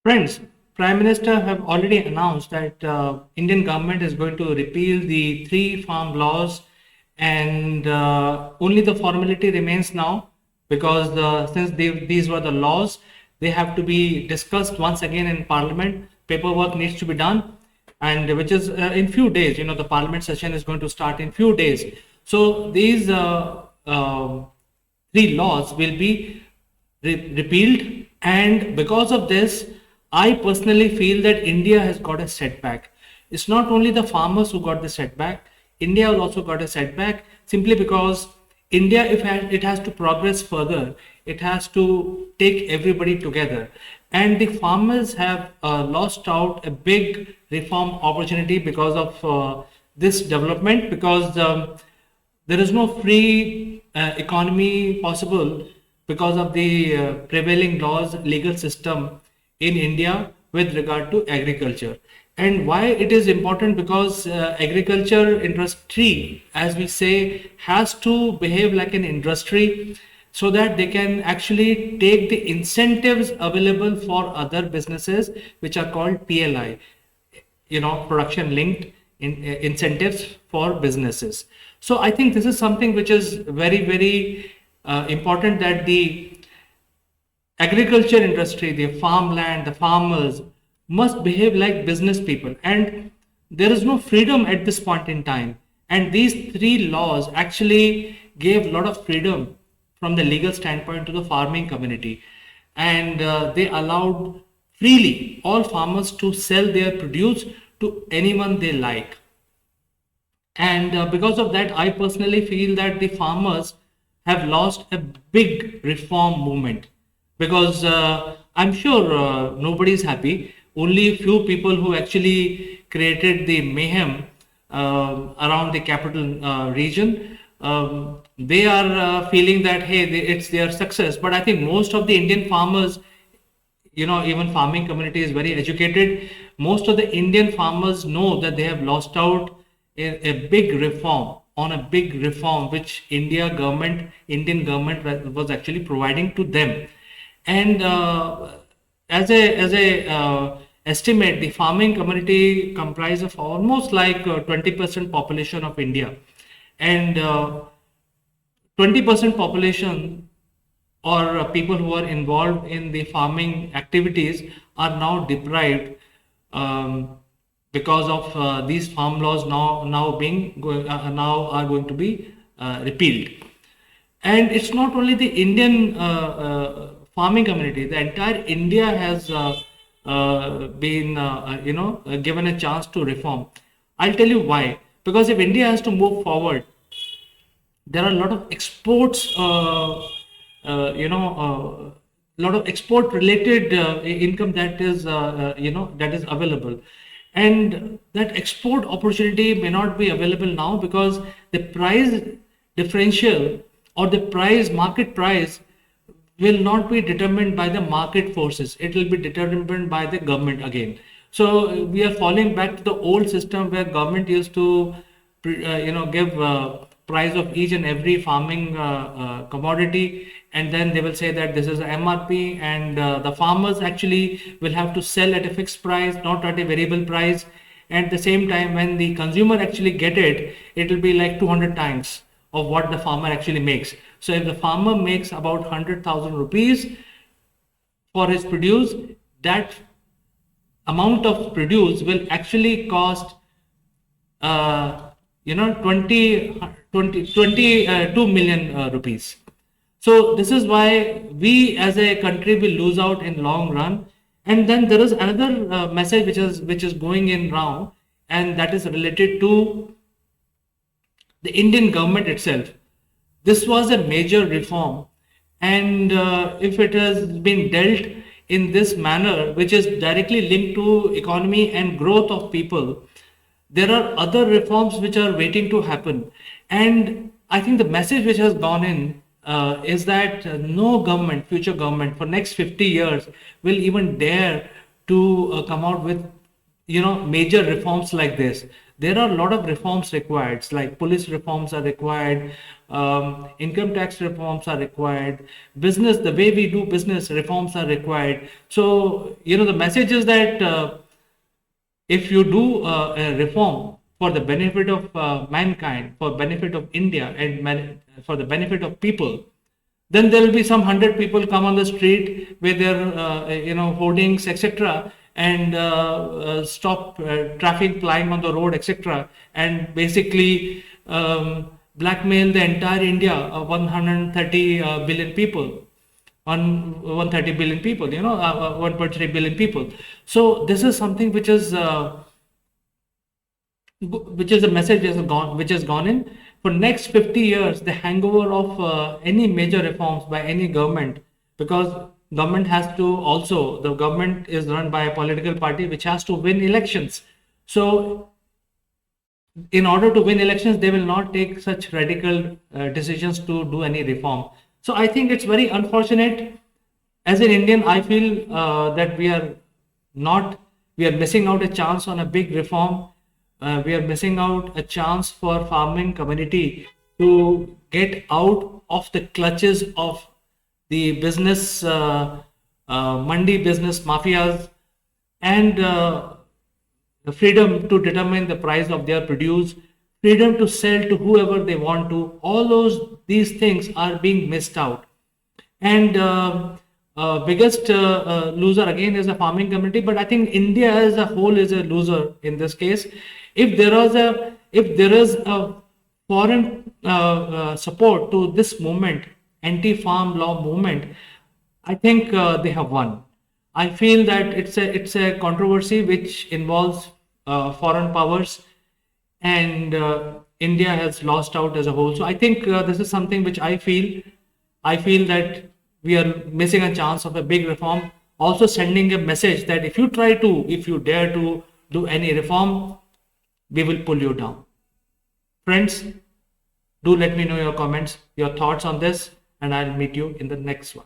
Friends, Prime Minister have already announced that Indian government is going to repeal the three farm laws, and only the formality remains now because since these were the laws, they have to be discussed once again in Parliament. Paperwork needs to be done, and which is in few days. The Parliament session is going to start in few days. So these three laws will be repealed, and because of this, I personally feel that India has got a setback. It's not only the farmers who got the setback, India has also got a setback simply because India, if it has to progress further, it has to take everybody together. And the farmers have lost out a big reform opportunity because of this development, because there is no free economy possible because of the prevailing laws, legal system in India with regard to agriculture. And why it is important? Because agriculture industry, as we say, has to behave like an industry so that they can actually take the incentives available for other businesses, which are called PLI, production linked incentives for businesses. So I think this is something which is very, very important, that the agriculture industry, the farmland, the farmers must behave like business people. And there is no freedom at this point in time. And these three laws actually gave a lot of freedom from the legal standpoint to the farming community. And they allowed freely all farmers to sell their produce to anyone they like. And because of that, I personally feel that the farmers have lost a big reform movement, because I'm sure nobody is happy. Only few people who actually created the mayhem around the capital region, they are feeling that, hey, it's their success. But I think most of the Indian farmers, even farming community is very educated. Most of the Indian farmers know that they have lost out a big reform, on a big reform which Indian government was actually providing to them. And as a estimate, the farming community comprises of almost like 20% population of India, and 20% population, or people who are involved in the farming activities, are now deprived because of these farm laws now are going to be repealed. And it's not only the Indian farming community; the entire India has been given a chance to reform. I'll tell you why. Because if India has to move forward, there are a lot of exports, lot of export related income that is available, and that export opportunity may not be available now because the price differential, or the market price, will not be determined by the market forces. It will be determined by the government again. So we are falling back to the old system where government used to give price of each and every farming commodity, and then they will say that this is MRP, and the farmers actually will have to sell at a fixed price, not at a variable price. And at the same time, when the consumer actually get it, it will be like 200 times of what the farmer actually makes. So if the farmer makes about 100,000 rupees for his produce, that amount of produce will actually cost 22 million rupees. So this is why we as a country will lose out in long run. And then there is another message which is going in round, and that is related to the Indian government itself. This was a major reform, and if it has been dealt in this manner, which is directly linked to economy and growth of people, there are other reforms which are waiting to happen. And I think the message which has gone in is that no government, future government for next 50 years will even dare to come out with major reforms like this. there are a lot of reforms required, like police reforms are required, income tax reforms are required, business, the way we do business reforms are required. So, the message is that if you do a reform for the benefit of mankind, for benefit of India, and for the benefit of people, then there will be some 100 people come on the street with their hoardings, etc., and stop traffic plying on the road, etc., and basically blackmail the entire India, 130 billion people, on 130 billion people, 1.3 billion people. So this is something which is a message which has gone in. For next 50 years, the hangover of any major reforms by any government, because the government is run by a political party which has to win elections. So in order to win elections, they will not take such radical decisions to do any reform. So I think it's very unfortunate. As an Indian, I feel that we are missing out a chance on a big reform. We are missing out a chance for farming community to get out of the clutches of the business, mandi business mafias, and the freedom to determine the price of their produce, freedom to sell to whoever they want to. All these things are being missed out. And biggest loser again is the farming community, but I think India as a whole is a loser in this case. If there is a foreign support to this movement, anti-farm law movement, I think they have won. I feel that it's a controversy which involves foreign powers, and India has lost out as a whole. So I think this is something which I feel that we are missing a chance of a big reform. Also sending a message that if you dare to do any reform, we will pull you down. Friends, do let me know your comments, your thoughts on this, and I'll meet you in the next one.